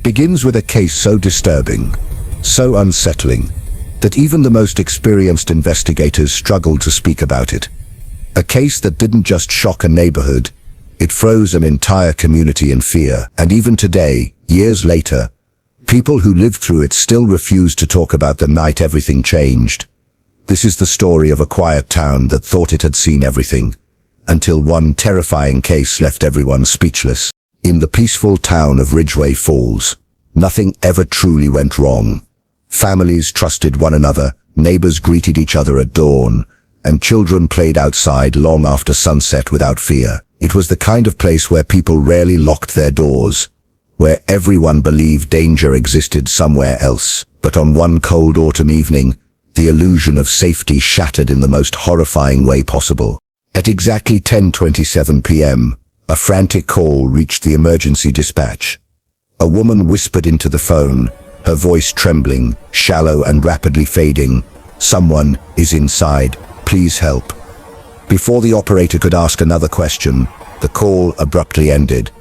begins with a case so disturbing, so unsettling, that even the most experienced investigators struggled to speak about it. A case that didn't just shock a neighborhood, it froze an entire community in fear, and even today, years later, people who lived through it still refuse to talk about the night everything changed. This is the story of a quiet town that thought it had seen everything, until one terrifying case left everyone speechless. In the peaceful town of Ridgway Falls, nothing ever truly went wrong. Families trusted one another, neighbors greeted each other at dawn, and children played outside long after sunset without fear. It was the kind of place where people rarely locked their doors, where everyone believed danger existed somewhere else. But on one cold autumn evening, the illusion of safety shattered in the most horrifying way possible. At exactly 10:27 p.m., a frantic call reached the emergency dispatch. A woman whispered into the phone, her voice trembling, shallow and rapidly fading. "Someone is inside. Please help." Before the operator could ask another question, the call abruptly ended.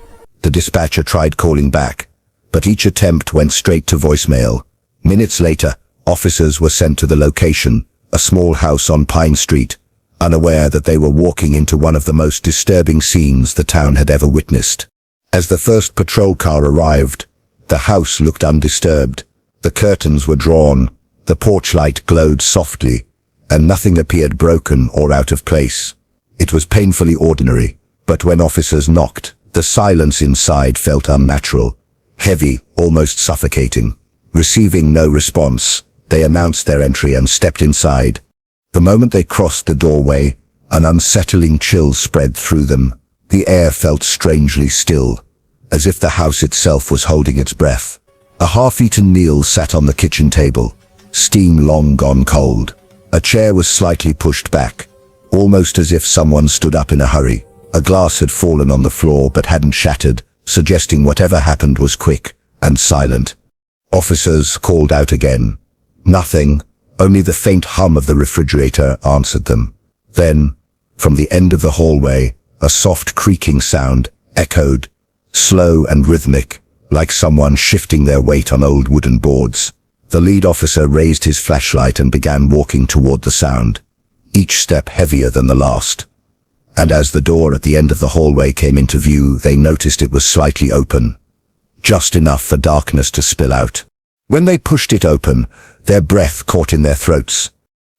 The dispatcher tried calling back, but each attempt went straight to voicemail. Minutes later, officers were sent to the location, a small house on Pine Street, unaware that they were walking into one of the most disturbing scenes the town had ever witnessed. As the first patrol car arrived, the house looked undisturbed. The curtains were drawn, the porch light glowed softly, and nothing appeared broken or out of place. It was painfully ordinary, but when officers knocked, the silence inside felt unnatural, heavy, almost suffocating. Receiving no response, they announced their entry and stepped inside. The moment they crossed the doorway, an unsettling chill spread through them. The air felt strangely still, as if the house itself was holding its breath. A half-eaten meal sat on the kitchen table, steam long gone cold. A chair was slightly pushed back, almost as if someone stood up in a hurry. A glass had fallen on the floor but hadn't shattered, suggesting whatever happened was quick and silent. Officers called out again. Nothing, only the faint hum of the refrigerator answered them. Then, from the end of the hallway, a soft creaking sound echoed, slow and rhythmic, like someone shifting their weight on old wooden boards. The lead officer raised his flashlight and began walking toward the sound, each step heavier than the last. And as the door at the end of the hallway came into view, they noticed it was slightly open, just enough for darkness to spill out. When they pushed it open, their breath caught in their throats.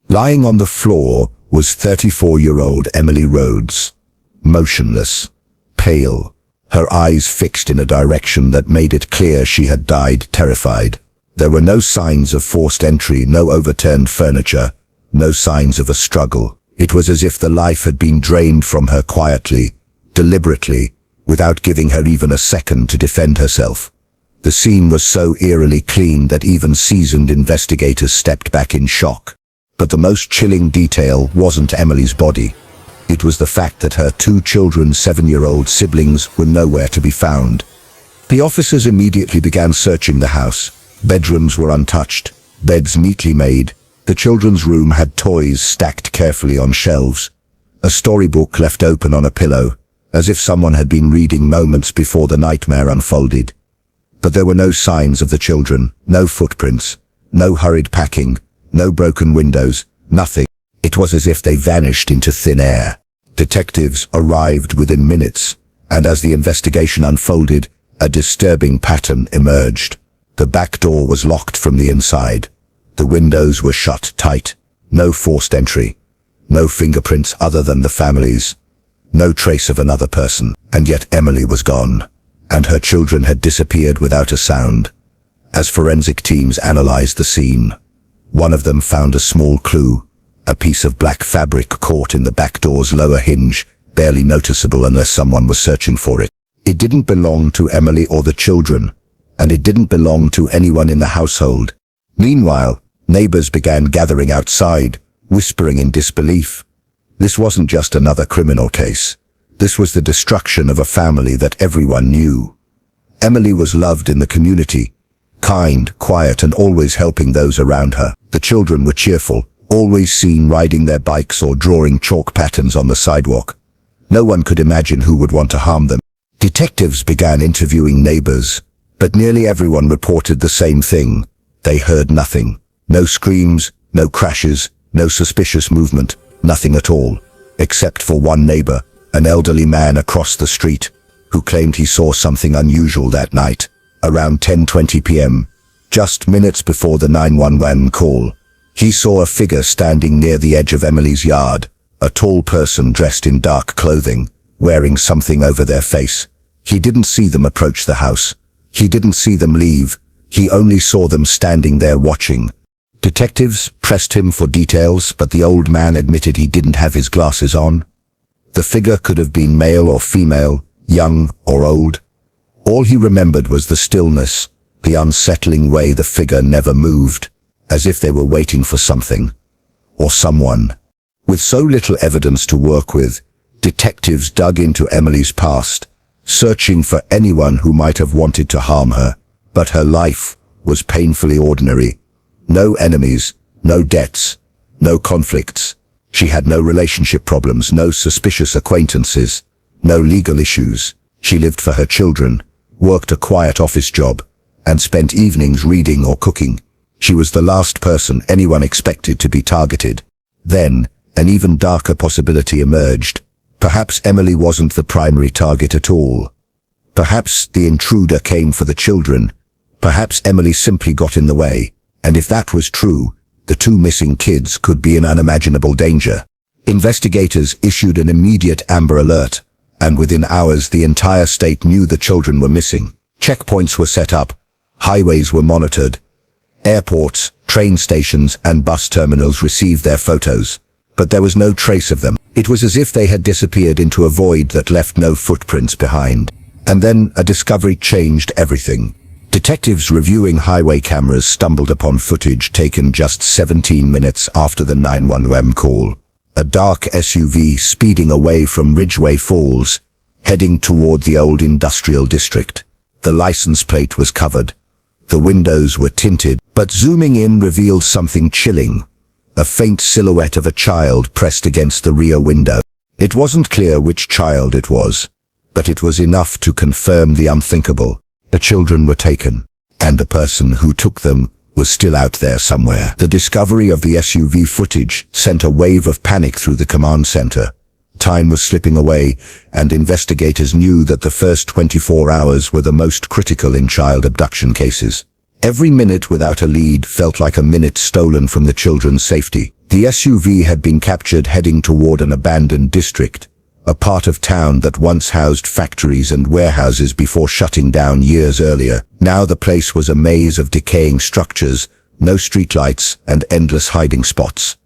Lying on the floor was 34-year-old Emily Rhodes, motionless, pale, her eyes fixed in a direction that made it clear she had died terrified. There were no signs of forced entry, no overturned furniture, no signs of a struggle. It was as if the life had been drained from her quietly, deliberately, without giving her even a second to defend herself. The scene was so eerily clean that even seasoned investigators stepped back in shock. But the most chilling detail wasn't Emily's body. It was the fact that her two children's 7-year-old siblings were nowhere to be found. The officers immediately began searching the house. Bedrooms were untouched, beds neatly made. The children's room had toys stacked carefully on shelves, a storybook left open on a pillow, as if someone had been reading moments before the nightmare unfolded. But there were no signs of the children, no footprints, no hurried packing, no broken windows, nothing. It was as if they vanished into thin air. Detectives arrived within minutes, and as the investigation unfolded, a disturbing pattern emerged. The back door was locked from the inside. The windows were shut tight. No forced entry. No fingerprints other than the family's. No trace of another person. And yet Emily was gone, and her children had disappeared without a sound. As forensic teams analyzed the scene, one of them found a small clue, a piece of black fabric caught in the back door's lower hinge, barely noticeable unless someone was searching for it. It didn't belong to Emily or the children, and it didn't belong to anyone in the household. Meanwhile, neighbors began gathering outside, whispering in disbelief. This wasn't just another criminal case. This was the destruction of a family that everyone knew. Emily was loved in the community, kind, quiet, and always helping those around her. The children were cheerful, always seen riding their bikes or drawing chalk patterns on the sidewalk. No one could imagine who would want to harm them. Detectives began interviewing neighbors, But nearly everyone reported the same thing. They heard nothing. No screams, no crashes, no suspicious movement, nothing at all. Except for one neighbor, an elderly man across the street, who claimed he saw something unusual that night, around 10:20 p.m., just minutes before the 911 call. He saw a figure standing near the edge of Emily's yard, a tall person dressed in dark clothing, wearing something over their face. He didn't see them approach the house. He didn't see them leave. He only saw them standing there watching. Detectives pressed him for details, but the old man admitted he didn't have his glasses on. The figure could have been male or female, young or old. All he remembered was the stillness, the unsettling way the figure never moved, as if they were waiting for something, or someone. With so little evidence to work with, detectives dug into Emily's past, searching for anyone who might have wanted to harm her. But her life was painfully ordinary. No enemies, no debts, no conflicts. She had no relationship problems, no suspicious acquaintances, no legal issues. She lived for her children, worked a quiet office job, and spent evenings reading or cooking. She was the last person anyone expected to be targeted. Then, an even darker possibility emerged. Perhaps Emily wasn't the primary target at all. Perhaps the intruder came for the children. Perhaps Emily simply got in the way. And if that was true, the two missing kids could be in unimaginable danger. Investigators issued an immediate Amber Alert, and within hours the entire state knew the children were missing. Checkpoints were set up, highways were monitored, airports, train stations and bus terminals received their photos. But there was no trace of them. It was as if they had disappeared into a void that left no footprints behind. And then a discovery changed everything. Detectives reviewing highway cameras stumbled upon footage taken just 17 minutes after the 911 call. A dark SUV speeding away from Ridgeway Falls, heading toward the old industrial district. The license plate was covered. The windows were tinted, but zooming in revealed something chilling. A faint silhouette of a child pressed against the rear window. It wasn't clear which child it was, but it was enough to confirm the unthinkable. The children were taken, and the person who took them was still out there somewhere. The discovery of the SUV footage sent a wave of panic through the command center. Time was slipping away, and investigators knew that the first 24 hours were the most critical in child abduction cases. Every minute without a lead felt like a minute stolen from the children's safety. The SUV had been captured heading toward an abandoned district, a part of town that once housed factories and warehouses before shutting down years earlier. Now the place was a maze of decaying structures, no streetlights, and endless hiding spots.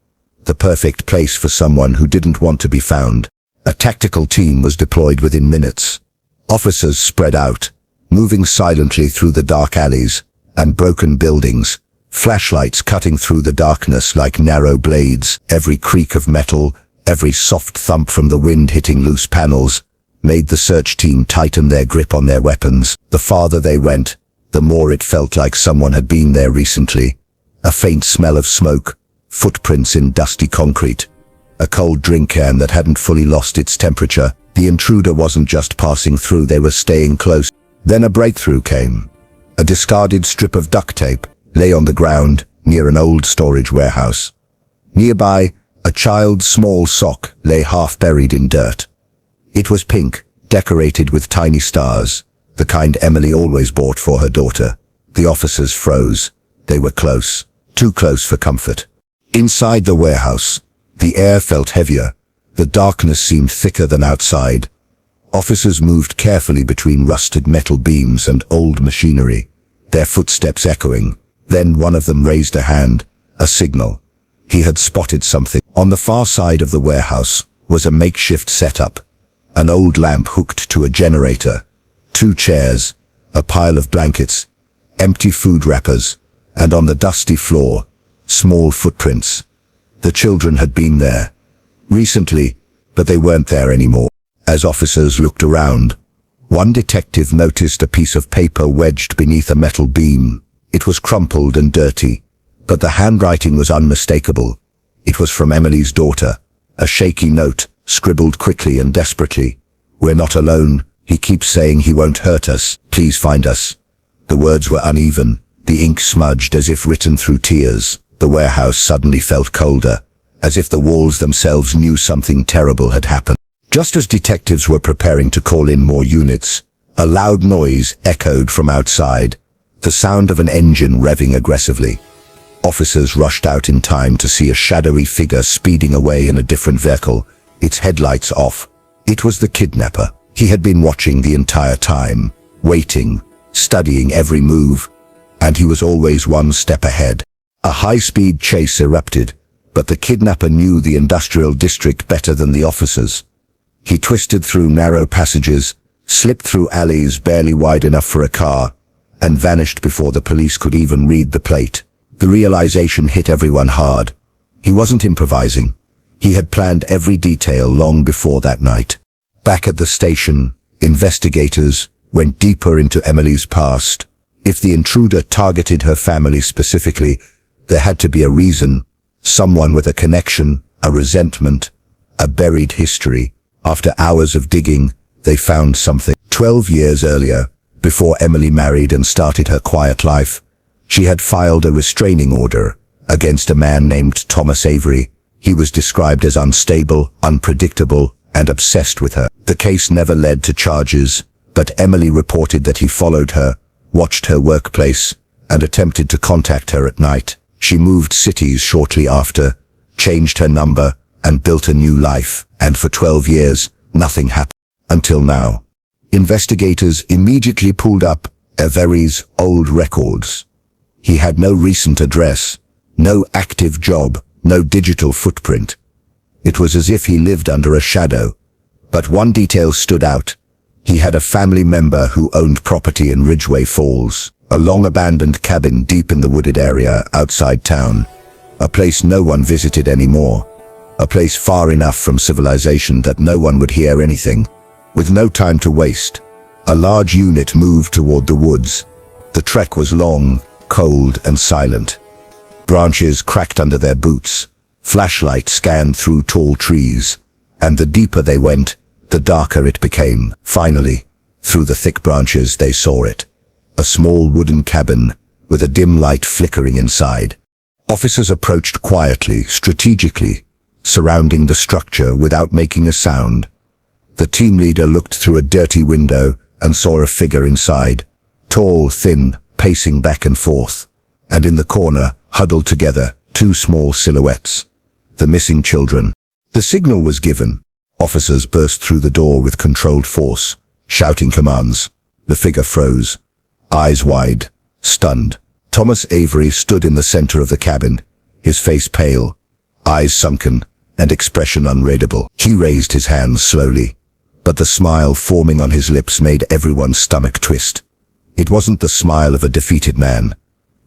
The perfect place for someone who didn't want to be found. A tactical team was deployed within minutes. Officers spread out, moving silently through the dark alleys and broken buildings, flashlights cutting through the darkness like narrow blades. Every creak of metal, every soft thump from the wind hitting loose panels, made the search team tighten their grip on their weapons. The farther they went, the more it felt like someone had been there recently. A faint smell of smoke, footprints in dusty concrete, a cold drink can that hadn't fully lost its temperature. The intruder wasn't just passing through, they were staying close. Then a breakthrough came. A discarded strip of duct tape lay on the ground near an old storage warehouse. Nearby, a child's small sock lay half buried in dirt. It was pink, decorated with tiny stars, the kind Emily always bought for her daughter. The officers froze. They were close, too close for comfort. Inside the warehouse, the air felt heavier. The darkness seemed thicker than outside. Officers moved carefully between rusted metal beams and old machinery, their footsteps echoing. Then one of them raised a hand, a signal. He had spotted something. On the far side of the warehouse was a makeshift setup, an old lamp hooked to a generator, 2 chairs, a pile of blankets, empty food wrappers, and on the dusty floor, small footprints. The children had been there recently, but they weren't there anymore. As officers looked around, one detective noticed a piece of paper wedged beneath a metal beam. It was crumpled and dirty, but the handwriting was unmistakable. It was from Emily's daughter, a shaky note, scribbled quickly and desperately. "We're not alone. He keeps saying he won't hurt us. Please find us." The words were uneven, the ink smudged as if written through tears. The warehouse suddenly felt colder, as if the walls themselves knew something terrible had happened. Just as detectives were preparing to call in more units, a loud noise echoed from outside, the sound of an engine revving aggressively. Officers rushed out in time to see a shadowy figure speeding away in a different vehicle, its headlights off. It was the kidnapper. He had been watching the entire time, waiting, studying every move, and he was always one step ahead. A high-speed chase erupted, but the kidnapper knew the industrial district better than the officers. He twisted through narrow passages, slipped through alleys barely wide enough for a car, and vanished before the police could even read the plate. The realization hit everyone hard. He wasn't improvising. He had planned every detail long before that night. Back at the station, investigators went deeper into Emily's past. If the intruder targeted her family specifically, there had to be a reason, someone with a connection, a resentment, a buried history. After hours of digging, they found something. 12 years earlier, before Emily married and started her quiet life, she had filed a restraining order against a man named Thomas Avery. He was described as unstable, unpredictable, and obsessed with her. The case never led to charges, but Emily reported that he followed her, watched her workplace, and attempted to contact her at night. She moved cities shortly after, changed her number, and built a new life. And for 12 years, nothing happened. Until now. Investigators immediately pulled up Avery's old records. He had no recent address, no active job, no digital footprint. It was as if he lived under a shadow. But one detail stood out. He had a family member who owned property in Ridgway Falls, a long-abandoned cabin deep in the wooded area outside town, a place no one visited anymore, a place far enough from civilization that no one would hear anything. With no time to waste, a large unit moved toward the woods. The trek was long, cold, and silent. Branches cracked under their boots, flashlights scanned through tall trees, and the deeper they went, the darker it became. Finally, through the thick branches they saw it. A small wooden cabin, with a dim light flickering inside. Officers approached quietly, strategically, surrounding the structure without making a sound. The team leader looked through a dirty window and saw a figure inside, tall, thin, pacing back and forth. And in the corner, huddled together, two small silhouettes. The missing children. The signal was given. Officers burst through the door with controlled force, shouting commands. The figure froze, eyes wide, stunned. Thomas Avery stood in the center of the cabin, his face pale, eyes sunken, and expression unreadable. He raised his hands slowly, but the smile forming on his lips made everyone's stomach twist. It wasn't the smile of a defeated man.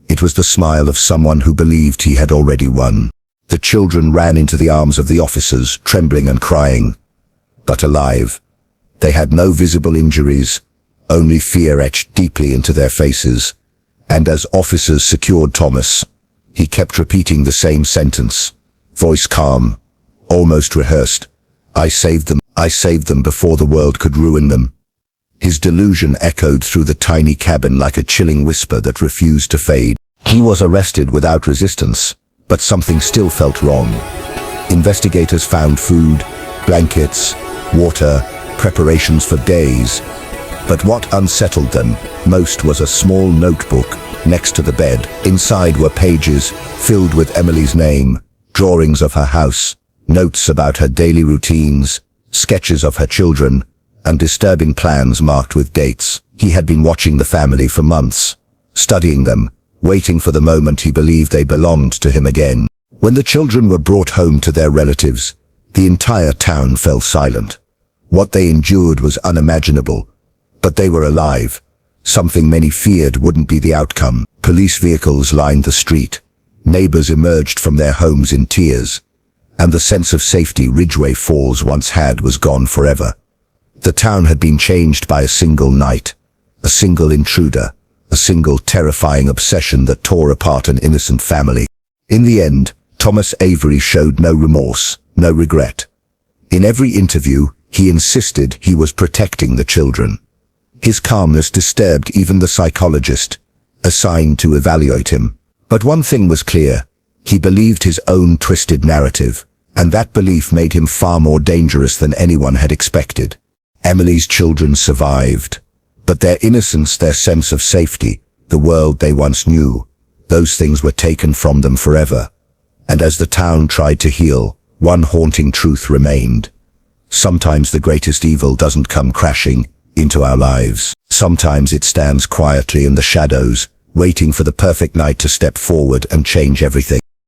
It was the smile of someone who believed he had already won. The children ran into the arms of the officers, trembling and crying, but alive. They had no visible injuries, only fear etched deeply into their faces. And as officers secured Thomas, he kept repeating the same sentence, voice calm, almost rehearsed. I saved them before the world could ruin them. His delusion echoed through the tiny cabin like a chilling whisper that refused to fade. He was arrested without resistance, but something still felt wrong. Investigators found food, blankets, water, preparations for days. But what unsettled them most was a small notebook next to the bed. Inside were pages filled with Emily's name, drawings of her house, notes about her daily routines, sketches of her children, and disturbing plans marked with dates. He had been watching the family for months, studying them, waiting for the moment he believed they belonged to him again. When the children were brought home to their relatives, the entire town fell silent. What they endured was unimaginable, but they were alive. Something many feared wouldn't be the outcome. Police vehicles lined the street. Neighbors emerged from their homes in tears, and the sense of safety Ridgway Falls once had was gone forever. The town had been changed by a single night, a single intruder, a single terrifying obsession that tore apart an innocent family. In the end, Thomas Avery showed no remorse, no regret. In every interview, he insisted he was protecting the children. His calmness disturbed even the psychologist assigned to evaluate him. But one thing was clear. He believed his own twisted narrative, and that belief made him far more dangerous than anyone had expected. Emily's children survived, but their innocence, their sense of safety, the world they once knew, those things were taken from them forever. And as the town tried to heal, one haunting truth remained. Sometimes the greatest evil doesn't come crashing into our lives. Sometimes it stands quietly in the shadows, waiting for the perfect night to step forward and change everything.